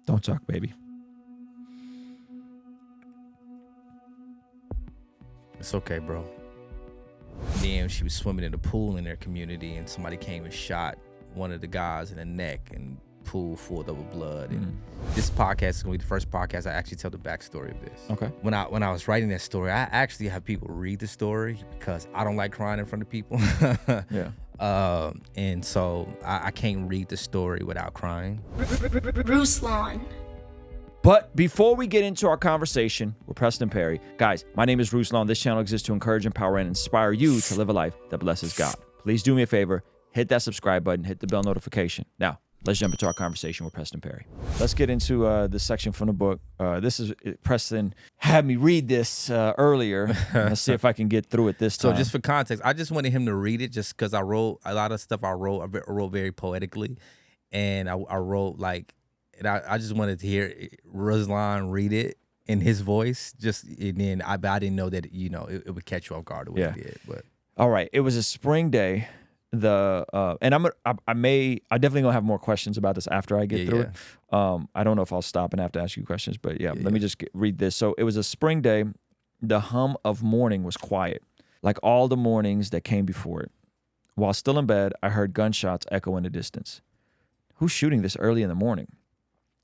Don't talk, baby. It's okay, bro. Then she was swimming in the pool in their community, and somebody came and shot one of the guys in the neck, and pool full of blood. And this podcast is gonna be the first podcast I actually tell the backstory of this. Okay. When I was writing that story, I actually have people read the story because I don't like crying in front of people. Yeah. And so I can't read the story without crying. Ruslan. But before we get into our conversation with Preston Perry, guys, my name is Ruslan. This channel exists to encourage, empower, and inspire you to live a life that blesses God. Please do me a favor, hit that subscribe button, hit the bell notification. Now, let's jump into our conversation with Preston Perry. Let's get into this section from the book. Preston had me read this earlier. Let's see if I can get through it this time. So just for context, I just wanted him to read it just because I wrote a lot of stuff I wrote very poetically. And I wrote like, and I just wanted to hear Ruslan read it in his voice. And then I didn't know that, it would catch you off guard the way it did. But all right, it was a spring day. And I definitely gonna have more questions about this after I get through it. I don't know if I'll stop and have to ask you questions, but let me just read this. So it was a spring day. The hum of morning was quiet, like all the mornings that came before it. While still in bed, I heard gunshots echo in the distance. Who's shooting this early in the morning?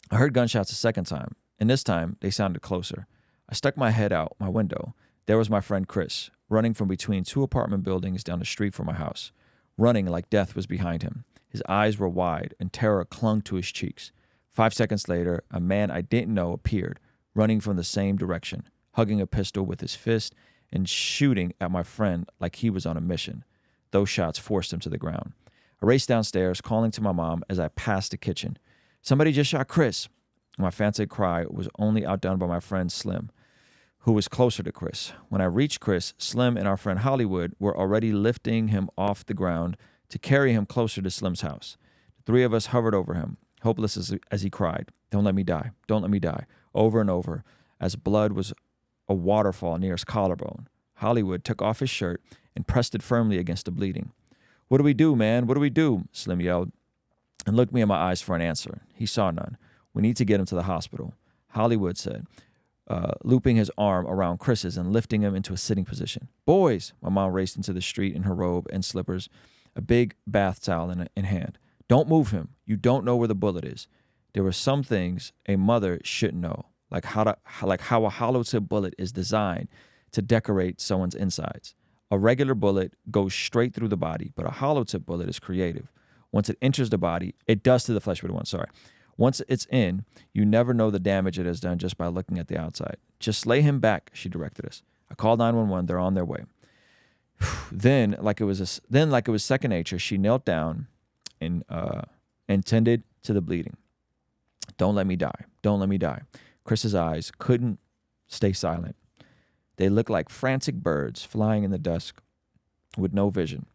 I heard gunshots a second time, and this time they sounded closer. I stuck my head out my window. There was my friend Chris, running from between two apartment buildings down the street from my house, running like death was behind him. His eyes were wide, and terror clung to his cheeks. 5 seconds later, a man I didn't know appeared, running from the same direction, hugging a pistol with his fist and shooting at my friend like he was on a mission. Those shots forced him to the ground. I raced downstairs, calling to my mom as I passed the kitchen. Somebody just shot Chris. My frantic cry was only outdone by my friend Slim, who was closer to Chris. When I reached Chris, Slim and our friend Hollywood were already lifting him off the ground to carry him closer to Slim's house. The three of us hovered over him, hopeless as he cried, "Don't let me die, don't let me die," over and over, as blood was a waterfall near his collarbone. Hollywood took off his shirt and pressed it firmly against the bleeding. "What do we do, man? What do we do?" Slim yelled, and looked me in my eyes for an answer. He saw none. "We need to get him to the hospital," Hollywood said, looping his arm around Chris's and lifting him into a sitting position. "Boys!" My mom raced into the street in her robe and slippers, a big bath towel in hand. "Don't move him. You don't know where the bullet is." There were some things a mother shouldn't know, like how a hollow tip bullet is designed to decorate someone's insides. A regular bullet goes straight through the body, but a hollow tip bullet is creative. Once it enters the body, it does to the flesh wound, Once it's in, you never know the damage it has done just by looking at the outside. "Just lay him back," she directed us. I called 911. They're on their way. Then, like it was second nature, she knelt down and tended to the bleeding. "Don't let me die. Don't let me die." Chris's eyes couldn't stay silent. They looked like frantic birds flying in the dusk with no vision.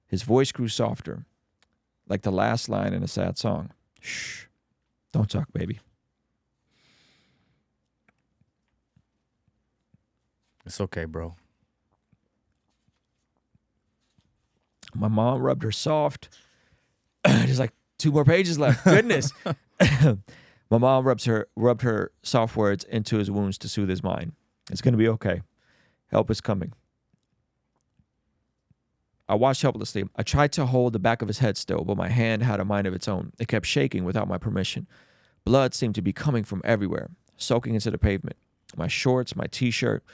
His voice grew softer, like the last line in a sad song. "Shh. Don't talk, baby." it's okay, bro. My mom rubbed her soft. There's like 2 more pages left. Goodness. My mom rubbed her soft words into his wounds to soothe his mind. "It's going to be okay. Help is coming." I watched helplessly. I tried to hold the back of his head still, but my hand had a mind of its own. It kept shaking without my permission. Blood seemed to be coming from everywhere, soaking into the pavement. My shorts, my t-shirt,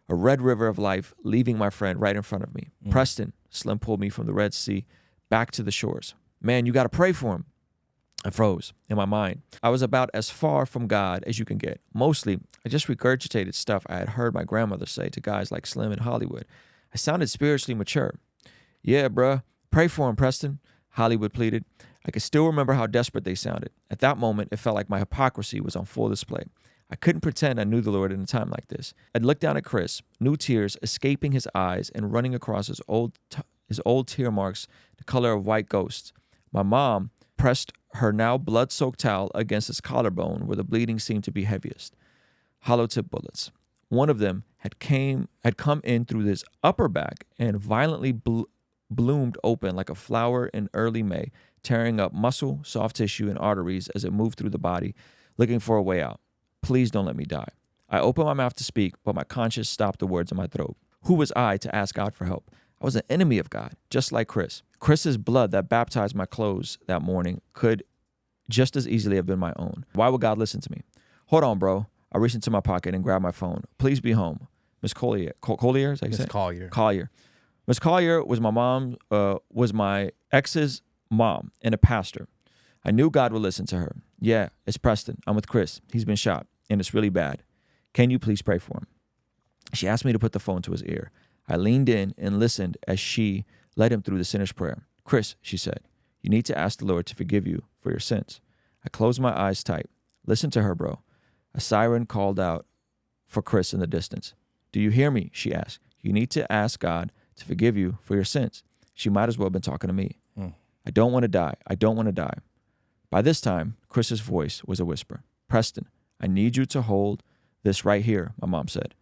a red river of life, leaving my friend right in front of me. "Preston," Slim pulled me from the Red Sea back to the shores. "Man, you got to pray for him." I froze in my mind. I was about as far from God as you can get. Mostly, I just regurgitated stuff I had heard my grandmother say to guys like Slim and Hollywood. I sounded spiritually mature. "Yeah, bruh, pray for him, Preston," Hollywood pleaded. I could still remember how desperate they sounded. At that moment, it felt like my hypocrisy was on full display. I couldn't pretend I knew the Lord in a time like this. I'd look down at Chris, new tears escaping his eyes and running across his old tear marks, the color of white ghosts. My mom pressed her now blood-soaked towel against his collarbone where the bleeding seemed to be heaviest. Hollow tip bullets. One of them had come in through his upper back and violently bloomed open like a flower in early May, tearing up muscle, soft tissue, and arteries as it moved through the body looking for a way out. Please don't let me die. I opened my mouth to speak, but my conscience stopped the words in my throat. Who was I to ask God for help? I was an enemy of God, just like Chris. Chris's blood that baptized my clothes that morning could just as easily have been my own. Why would God listen to me? Hold on, bro. I reached into my pocket and grabbed my phone. Please be home. Miss Collier. Collier? Is that Miss Collier. Collier. Miss Collier was my mom, was my ex's mom and a pastor. I knew God would listen to her. Yeah, it's Preston. I'm with Chris. He's been shot, and it's really bad. Can you please pray for him? She asked me to put the phone to his ear. I leaned in and listened as she led him through the sinner's prayer. Chris, she said, you need to ask the Lord to forgive you for your sins. I closed my eyes tight. Listen to her, bro. A siren called out for Chris in the distance. Do you hear me? She asked. You need to ask God to forgive you for your sins. She might as well have been talking to me. I don't want to die. I don't want to die. By this time, Chris's voice was a whisper. Preston, I need you to hold this right here, my mom said,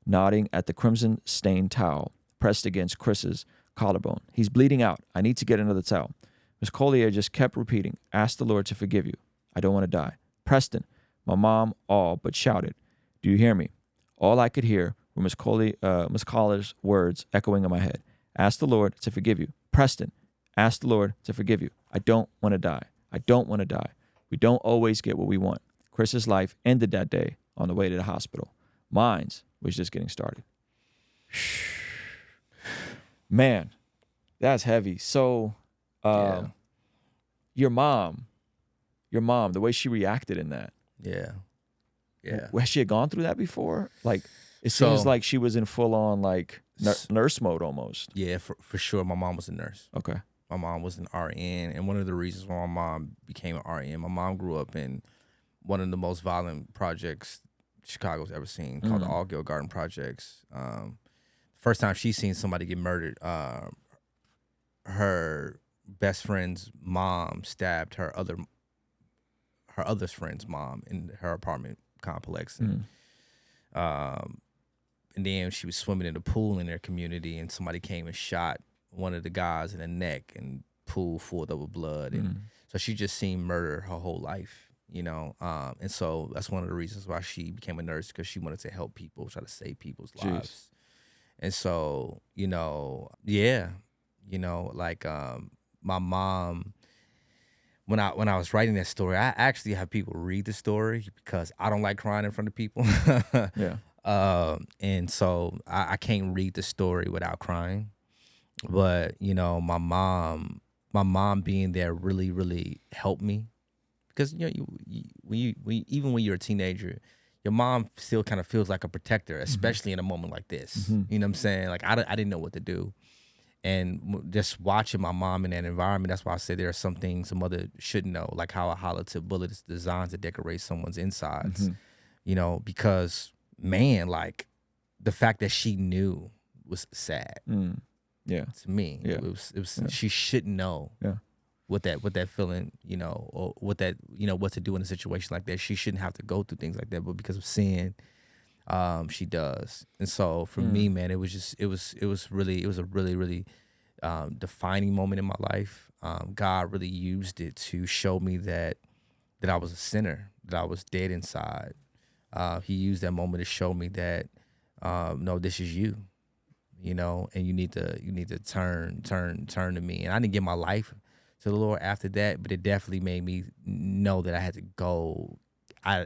nodding at the crimson-stained towel pressed against Chris's collarbone. He's bleeding out. I need to get another towel. Miss Collier just kept repeating, ask the Lord to forgive you. I don't want to die. Preston, my mom all but shouted, do you hear me? All I could hear were Miss Collier's words echoing in my head. Ask the Lord to forgive you. Preston, ask the Lord to forgive you. I don't want to die. I don't want to die. We don't always get what we want. Chris's life ended that day on the way to the hospital. Mine's was just getting started. Man, that's heavy. So, your mom, the way she reacted in that. Yeah. Has she had gone through that before? Like, it seems like she was in full on like nurse mode almost. Yeah, for sure. My mom was a nurse. Okay. My mom was an RN, and one of the reasons why my mom became an RN, my mom grew up in one of the most violent projects Chicago's ever seen, called the Allgill Garden Projects. First time she's seen somebody get murdered, her best friend's mom stabbed her other friend's mom in her apartment complex, and then she was swimming in the pool in their community, and somebody came and shot one of the guys in the neck, and pool full of blood, and so she just seen murder her whole life. You know, and so that's one of the reasons why she became a nurse, because she wanted to help people, try to save people's lives. And so, you know, like my mom, when I was writing that story, I actually have people read the story because I don't like crying in front of people. And so I can't read the story without crying. But, you know, my mom being there really, really helped me. Because, you know, even when you're a teenager, your mom still kind of feels like a protector, especially in a moment like this. You know what I'm saying? Like, I didn't know what to do. And just watching my mom in that environment, that's why I say there are some things a mother should know, like how a hollow-tip bullet is designed to decorate someone's insides. You know, because, man, like, the fact that she knew was sad. Yeah. To me. Yeah. It was she should know. Yeah. What that feeling, you know, or what to do in a situation like that. She shouldn't have to go through things like that, but because of sin, she does. And so for me, man, it was a really defining moment in my life. God really used it to show me that I was a sinner, that I was dead inside. He used that moment to show me that no, this is you, you know, and you need to turn to me. And I didn't give my life to the Lord after that, but it definitely made me know that I had to go,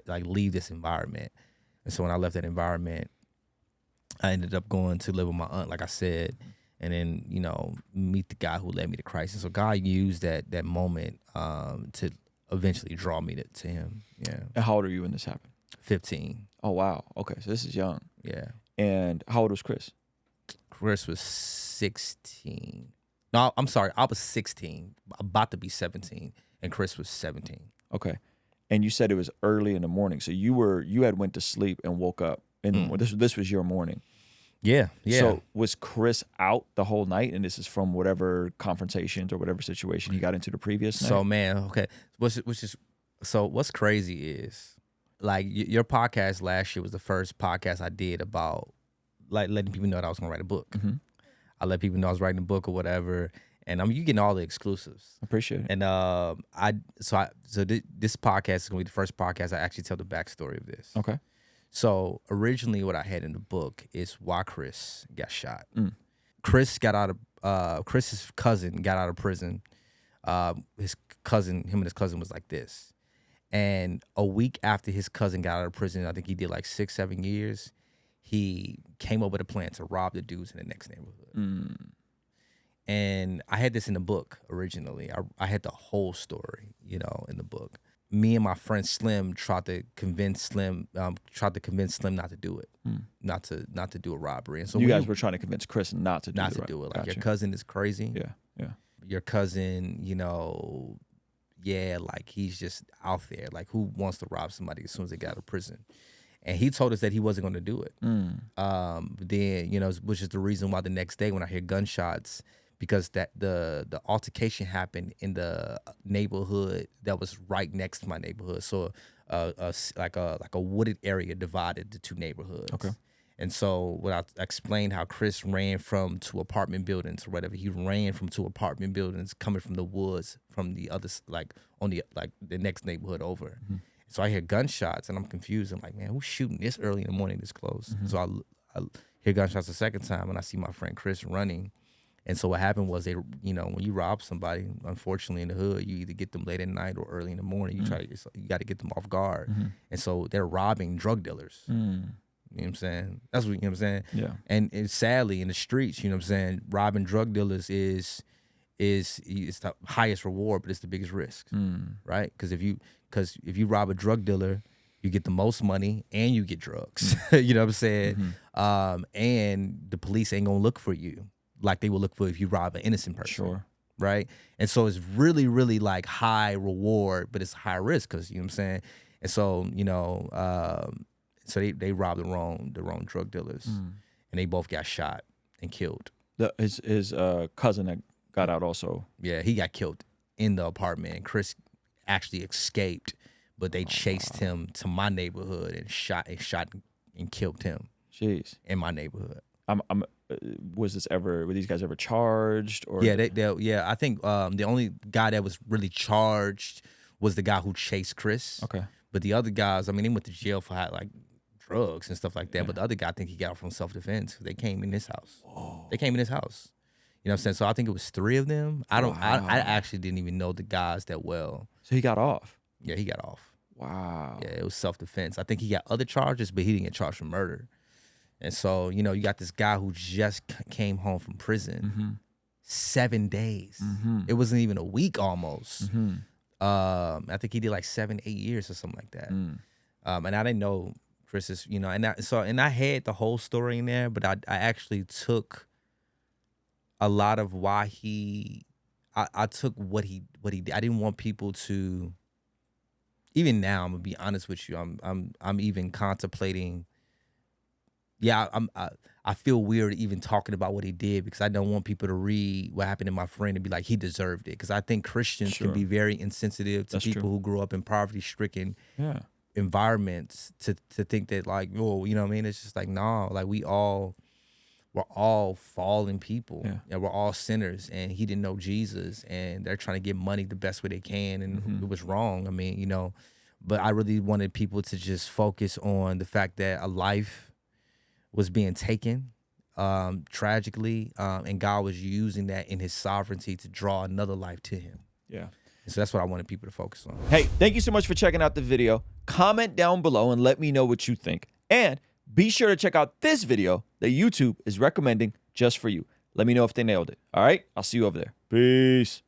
leave this environment. And so when I left that environment, I ended up going to live with my aunt, like I said, and then, you know, meet the guy who led me to Christ. And so God used that moment to eventually draw me to him. Yeah. And how old are you when this happened? 15. Oh, wow. Okay, so this is young. Yeah. And how old was Chris? Chris was 16. No, I'm sorry. I was 16, about to be 17, and Chris was 17. Okay. And you said it was early in the morning. So you had went to sleep and woke up. And this was your morning. Yeah. So was Chris out the whole night? And this is from whatever confrontations or whatever situation he got into the previous night? So, man, okay. What's crazy is, like, your podcast last year was the first podcast I did about, like, letting people know that I was going to write a book. I let people know I was writing a book or whatever. And you getting all the exclusives. Appreciate it. And this podcast is gonna be the first podcast I actually tell the backstory of this. Okay. So originally, what I had in the book is why Chris got shot. Chris got out of Chris's cousin got out of prison. Him and his cousin was like this. And a week after his cousin got out of prison, I think he did like 6-7 years. He came up with a plan to rob the dudes in the next neighborhood. And I had this in the book originally. I had the whole story, you know, in the book. Me and my friend Slim tried to convince Slim not to do it, not to do a robbery. And so you guys were trying to convince Chris not to do it. Like, your cousin is crazy. Yeah. Your cousin, you know, like he's just out there. Like, who wants to rob somebody as soon as they get out of prison? And he told us that he wasn't going to do it. Then, you know, which is the reason why the next day when I hear gunshots, because that the altercation happened in the neighborhood that was right next to my neighborhood. So like a wooded area divided the two neighborhoods. Okay. And so when I explained how Chris ran from 2 apartment buildings or whatever, he ran from 2 apartment buildings coming from the woods from the other, like on the next neighborhood over. So I hear gunshots and I'm confused. I'm like, man, who's shooting this early in the morning, this close? So I hear gunshots a second time and I see my friend Chris running. And so what happened was when you rob somebody, unfortunately in the hood, you either get them late at night or early in the morning. You got to get them off guard. And so they're robbing drug dealers. You know what I'm saying? That's what, you know what I'm saying? Yeah. And sadly in the streets, you know what I'm saying, robbing drug dealers is the highest reward, but it's the biggest risk, right? Because if you rob a drug dealer, you get the most money and you get drugs. You know what I'm saying? And the police ain't gonna look for you like they will look for if you rob an innocent person. Sure. Right? And so it's really, really like high reward, but it's high risk because, you know what I'm saying? And so, you know, so they robbed the wrong drug dealers, and they both got shot and killed. His cousin that got out also. Yeah, he got killed in the apartment. Chris actually escaped, but they chased him to my neighborhood and shot and killed him. Jeez. In my neighborhood. Were these guys ever charged? Or Yeah, I think the only guy that was really charged was the guy who chased Chris. Okay. But the other guys, I mean, they went to jail for like drugs and stuff like that. Yeah. But the other guy, I think he got out from self-defense. They came in his house. Whoa. They came in his house. You know what I'm saying? So I think it was 3 of them. I actually didn't even know the guys that well. So he got off? Yeah, he got off. Wow. Yeah, it was self-defense. I think he got other charges, but he didn't get charged for murder. And so, you know, you got this guy who just came home from prison. 7 days. It wasn't even a week almost. I think he did like 7-8 years or something like that. And I didn't know Chris's, you know, and I had the whole story in there, but I actually took a lot of why I took what he did. I didn't want people to, even now, I'm gonna be honest with you, I'm even contemplating. Yeah, I feel weird even talking about what he did because I don't want people to read what happened to my friend and be like, he deserved it. Because I think Christians can be very insensitive to people who grew up in poverty-stricken environments to think that, like, oh, you know what I mean? It's just like, no, like we're all fallen people. And we're all sinners. And he didn't know Jesus. And they're trying to get money the best way they can. And it was wrong. I mean, you know, but I really wanted people to just focus on the fact that a life was being taken tragically, and God was using that in his sovereignty to draw another life to him. Yeah. And so that's what I wanted people to focus on. Hey, thank you so much for checking out the video. Comment down below and let me know what you think. And be sure to check out this video that YouTube is recommending just for you. Let me know if they nailed it. All right? I'll see you over there. Peace.